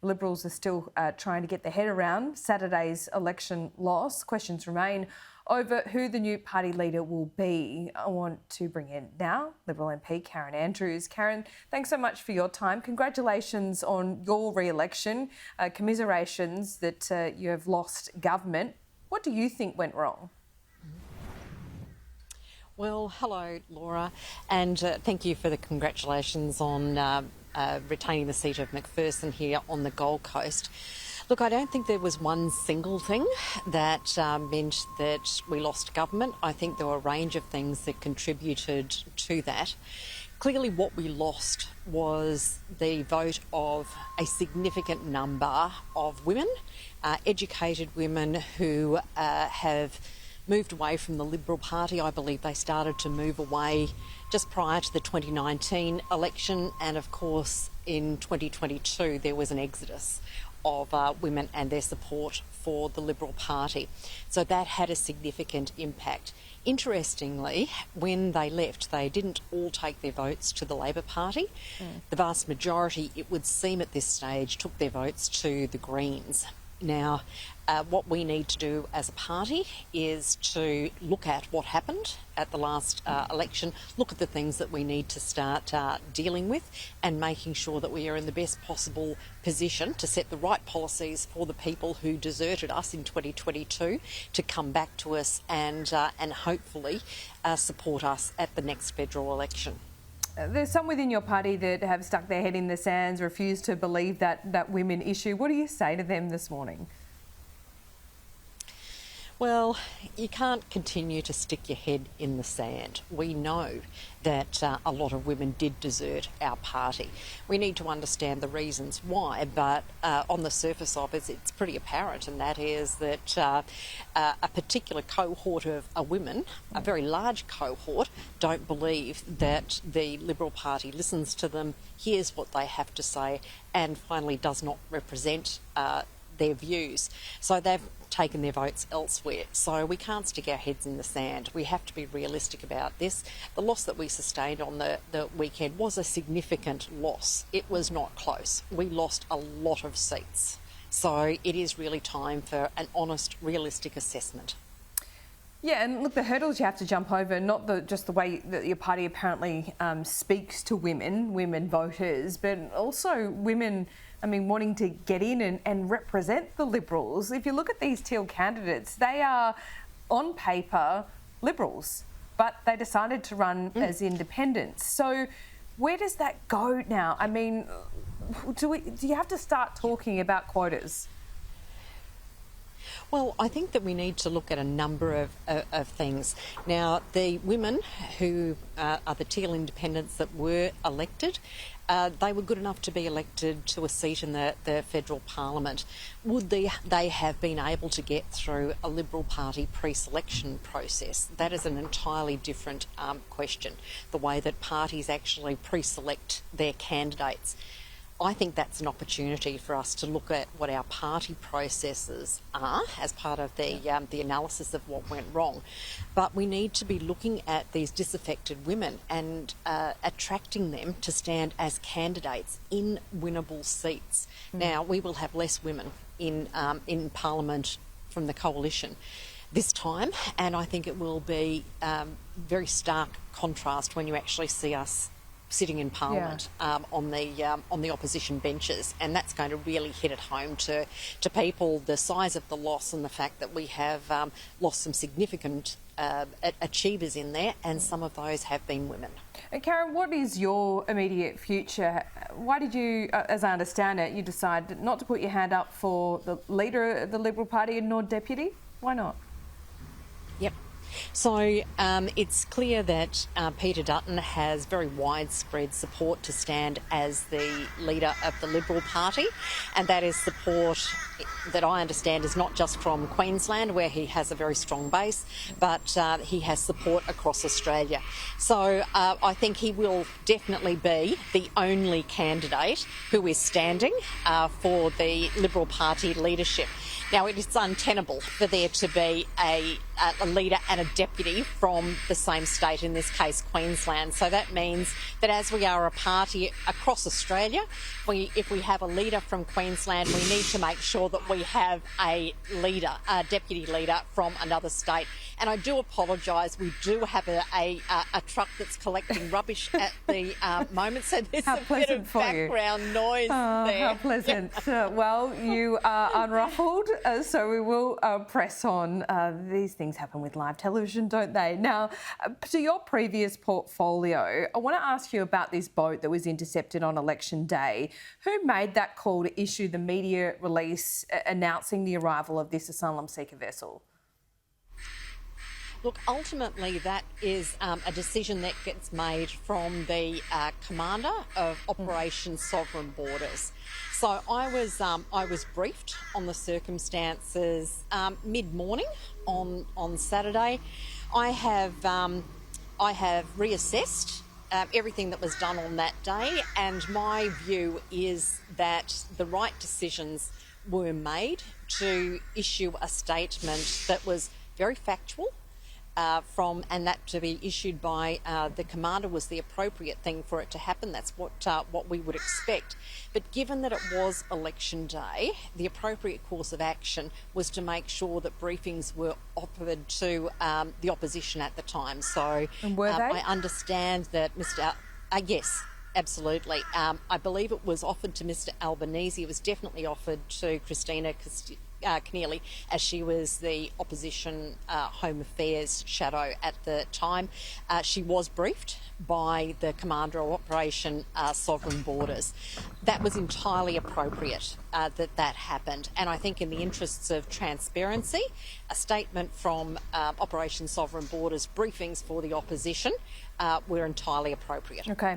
The Liberals are still trying to get their head around Saturday's election loss. Questions remain over who the new party leader will be. I want to bring in now Liberal MP Karen Andrews. Karen, thanks so much for your time. Congratulations on your re-election. Commiserations that you have lost government. What do you think went wrong? Well, hello, Laura, and thank you for the congratulations on retaining the seat of McPherson here on the Gold Coast. Look, I don't think there was one single thing that meant that we lost government. I think there were a range of things that contributed to that. Clearly what we lost was the vote of a significant number of women, educated women who have moved away from the Liberal Party. I believe they started to move away just prior to the 2019 election, and of course in 2022 there was an exodus of women and their support for the Liberal Party. So that had a significant impact. Interestingly, when they left, they didn't all take their votes to the Labor Party. The vast majority, it would seem at this stage, took their votes to the Greens. Now, what we need to do as a party is to look at what happened at the last election, look at the things that we need to start dealing with and making sure that we are in the best possible position to set the right policies for the people who deserted us in 2022 to come back to us and hopefully support us at the next federal election. There's some within your party that have stuck their head in the sands, refused to believe that women issue. What do you say to them this morning? Well, you can't continue to stick your head in the sand. We know that a lot of women did desert our party. We need to understand the reasons why, but on the surface of it, it's pretty apparent, and that is that a particular cohort of women, a very large cohort, don't believe that the Liberal Party listens to them, hears what they have to say, and finally does not represent their views. So they've taken their votes elsewhere. So we can't stick our heads in the sand. We have to be realistic about this. The loss that we sustained on the weekend was a significant loss. It was not close. We lost a lot of seats. So it is really time for an honest, realistic assessment. Yeah, and look, the hurdles you have to jump over, not just the way that your party apparently speaks to women voters, but also women, wanting to get in and represent the Liberals. If you look at these Teal candidates, they are, on paper, Liberals, but they decided to run as independents. So where does that go now? Do you have to start talking about quotas? Well, I think that we need to look at a number of things. Now, the women who are the Teal independents that were elected, they were good enough to be elected to a seat in the federal parliament. Would they have been able to get through a Liberal Party pre-selection process? That is an entirely different question, the way that parties actually pre-select their candidates. I think that's an opportunity for us to look at what our party processes are as part of the analysis of what went wrong. But we need to be looking at these disaffected women and attracting them to stand as candidates in winnable seats. Now, we will have less women in Parliament from the coalition this time, and I think it will be very stark contrast when you actually see us sitting in Parliament on the opposition benches, and that's going to really hit it home to people, the size of the loss and the fact that we have lost some significant achievers in there, and some of those have been women. Karen, what is your immediate future? Why did you, as I understand it, you decided not to put your hand up for the leader of the Liberal Party and nor deputy? Why not? Yep. So it's clear that Peter Dutton has very widespread support to stand as the leader of the Liberal Party, and that is support that I understand is not just from Queensland, where he has a very strong base, but he has support across Australia. So I think he will definitely be the only candidate who is standing for the Liberal Party leadership. Now, it is untenable for there to be a a leader and a deputy from the same state, in this case Queensland. So that means that as we are a party across Australia, if we have a leader from Queensland, we need to make sure that we have a deputy leader from another state. And I do apologise, we do have a truck that's collecting rubbish at the moment, so there's a bit of background noise there. How pleasant. Well, you are unruffled, so we will press on. These things happen with live television, don't they? Now, to your previous portfolio, I want to ask you about this boat that was intercepted on election day. Who made that call to issue the media release announcing the arrival of this asylum seeker vessel? Look, ultimately that is a decision that gets made from the commander of Operation Sovereign Borders. So I was briefed on the circumstances mid-morning on Saturday. I have reassessed everything that was done on that day, and my view is that the right decisions were made to issue a statement that was very factual, and that to be issued by the commander was the appropriate thing for it to happen. That's what we would expect. But given that it was election day, the appropriate course of action was to make sure that briefings were offered to the opposition at the time. So and were they? I understand that yes, absolutely. I believe it was offered to Mr Albanese. It was definitely offered to Christina Keneally, as she was the opposition Home Affairs shadow at the time. She was briefed by the commander of Operation Sovereign Borders. That was entirely appropriate that happened, and I think in the interests of transparency, a statement from Operation Sovereign Borders briefings for the opposition were entirely appropriate. Okay.